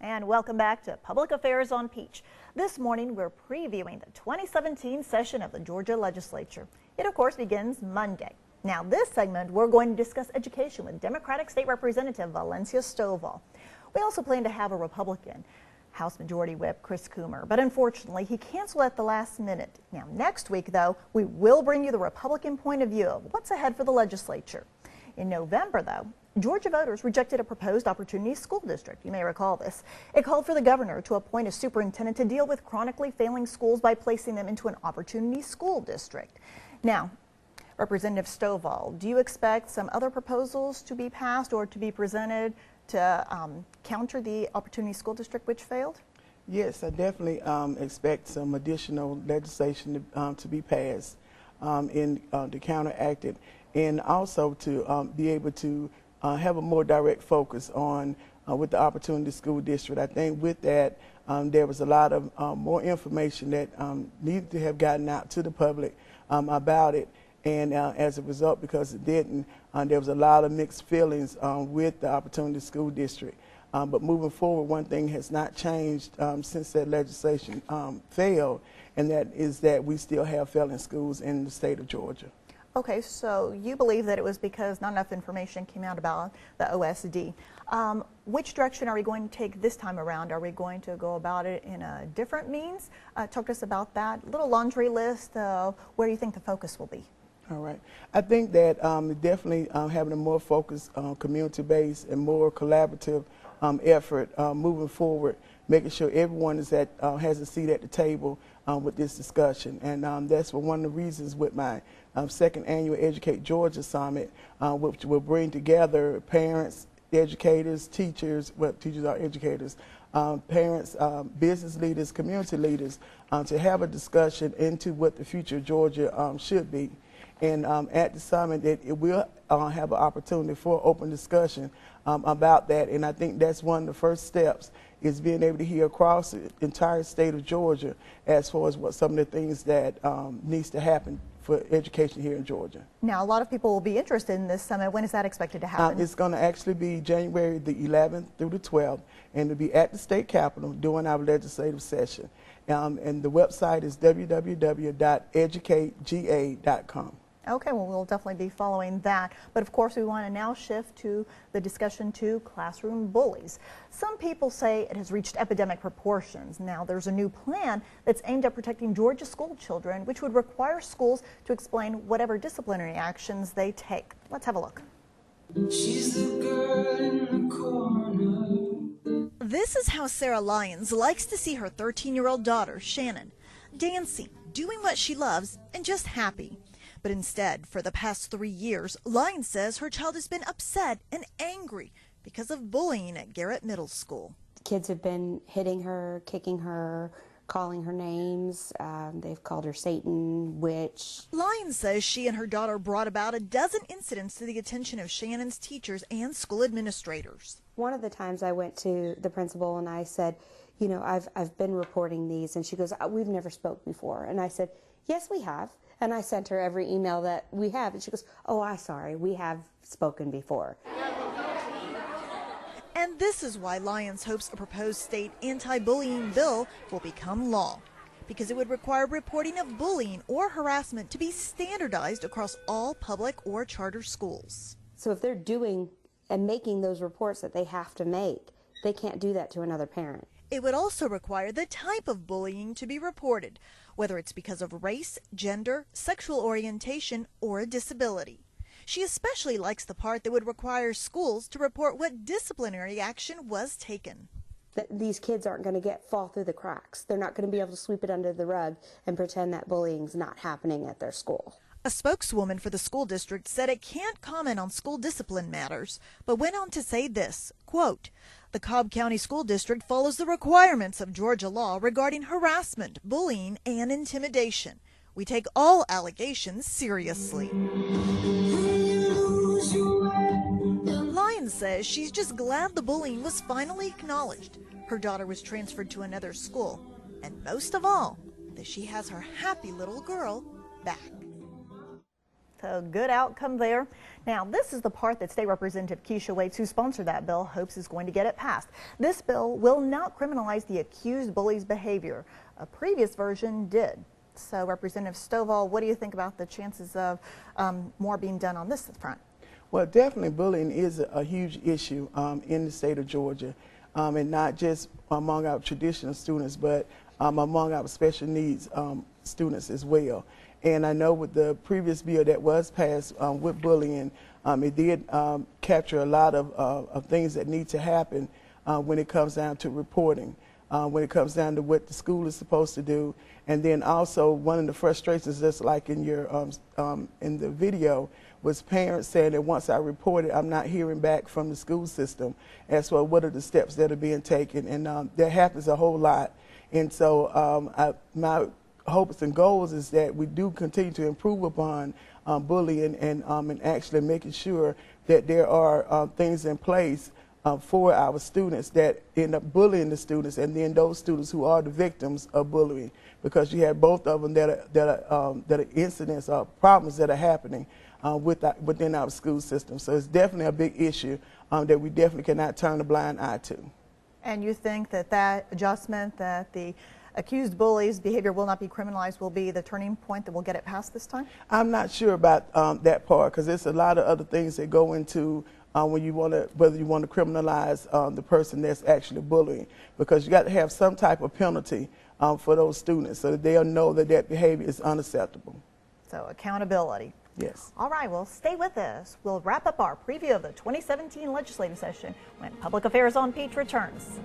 And welcome back to Public Affairs on Peach. This morning we're previewing the 2017 session of the Georgia Legislature. It of course begins Monday. Now this segment we're going to discuss education with Democratic State Representative Valencia Stovall. We also plan to have a Republican House Majority Whip Chris Coomer, but unfortunately he canceled at the last minute. Now next week though, we will bring you the Republican point of view of what's ahead for the legislature. In November though, Georgia voters rejected a proposed opportunity school district. You may recall this. It called for the governor to appoint a superintendent to deal with chronically failing schools by placing them into an opportunity school district. Now, Representative Stovall, do you expect some other proposals to be passed or to be presented to counter the opportunity school district which failed? Yes, I definitely expect some additional legislation to be passed to counteract it, and also to be able to have a more direct focus on with the Opportunity School District. I think with that there was a lot of more information that needed to have gotten out to the public about it, and as a result, because it didn't, there was a lot of mixed feelings with the Opportunity School District. But moving forward, one thing has not changed since that legislation failed, and that is that we still have failing schools in the state of Georgia. Okay, so you believe that it was because not enough information came out about the OSD. Which direction are we going to take this time around? Are we going to go about it in a different means? Talk to us about that little laundry list. Where do you think the focus will be? All right. I think that definitely having a more focused, community-based and more collaborative effort moving forward, making sure everyone is has a seat at the table with this discussion. And that's one of the reasons with my second annual Educate Georgia Summit, which will bring together parents, educators, teachers, well, teachers are educators, parents, business leaders, community leaders, to have a discussion into what the future of Georgia should be. And at the summit, it will have an opportunity for open discussion about that. And I think that's one of the first steps, is being able to hear across the entire state of Georgia as far as what some of the things that needs to happen for education here in Georgia. Now, a lot of people will be interested in this summit. When is that expected to happen? It's going to actually be January the 11th through the 12th, and it'll be at the state capitol during our legislative session. And the website is www.educatega.com. Okay, well, we'll definitely be following that. But of course, we want to now shift to the discussion to classroom bullies. Some people say it has reached epidemic proportions. Now, there's a new plan that's aimed at protecting Georgia school children, which would require schools to explain whatever disciplinary actions they take. Let's have a look. She's the girl in the corner. This is how Sarah Lyons likes to see her 13-year-old daughter, Shannon, dancing, doing what she loves, and just happy. But instead, for the past 3 years, Lyons says her child has been upset and angry because of bullying at Garrett Middle School. Kids have been hitting her, kicking her, calling her names. They've called her Satan, witch. Lyons says she and her daughter brought about a dozen incidents to the attention of Shannon's teachers and school administrators. One of the times I went to the principal and I said, you know, I've been reporting these, and she goes, we've never spoke before. And I said, yes, we have. And I sent her every email that we have, and she goes, oh, I'm sorry, we have spoken before. And this is why Lyons hopes a proposed state anti-bullying bill will become law, because it would require reporting of bullying or harassment to be standardized across all public or charter schools. So if they're doing and making those reports that they have to make, they can't do that to another parent. It would also require the type of bullying to be reported, whether it's because of race, gender, sexual orientation, or a disability. She especially likes the part that would require schools to report what disciplinary action was taken. These kids aren't going to fall through the cracks. They're not going to be able to sweep it under the rug and pretend that bullying's not happening at their school. A spokeswoman for the school district said it can't comment on school discipline matters, but went on to say this, quote, "The Cobb County School District follows the requirements of Georgia law regarding harassment, bullying, and intimidation. We take all allegations seriously." Lyons says she's just glad the bullying was finally acknowledged, her daughter was transferred to another school, and most of all, that she has her happy little girl back. So good outcome there. Now, this is the part that State Representative Keisha Waits, who sponsored that bill, hopes is going to get it passed. This bill will not criminalize the accused bully's behavior. A previous version did. So, Representative Stovall, what do you think about the chances of more being done on this front? Well, definitely bullying is a huge issue in the state of Georgia, and not just among our traditional students, but among our special needs students as well. And I know with the previous bill that was passed with bullying, it did capture a lot of things that need to happen when it comes down to reporting, when it comes down to what the school is supposed to do. And then also one of the frustrations, just like in your in the video, was parents saying that once I report it, I'm not hearing back from the school system as for what are the steps that are being taken. And that happens a whole lot. And so my hopes and goals is that we do continue to improve upon bullying and actually making sure that there are things in place for our students that end up bullying the students, and then those students who are the victims of bullying, because you have both of them that are incidents or problems that are happening within our school system. So it's definitely a big issue that we definitely cannot turn a blind eye to. And you think that that adjustment, that the accused bully's behavior will not be criminalized, will be the turning point that will get it passed this time? I'm not sure about that part, because there's a lot of other things that go into when you want to, whether you want to criminalize the person that's actually bullying, because you got to have some type of penalty for those students so that they'll know that that behavior is unacceptable. So accountability. Yes. All right, well, stay with us. We'll wrap up our preview of the 2017 legislative session when Public Affairs on Peach returns.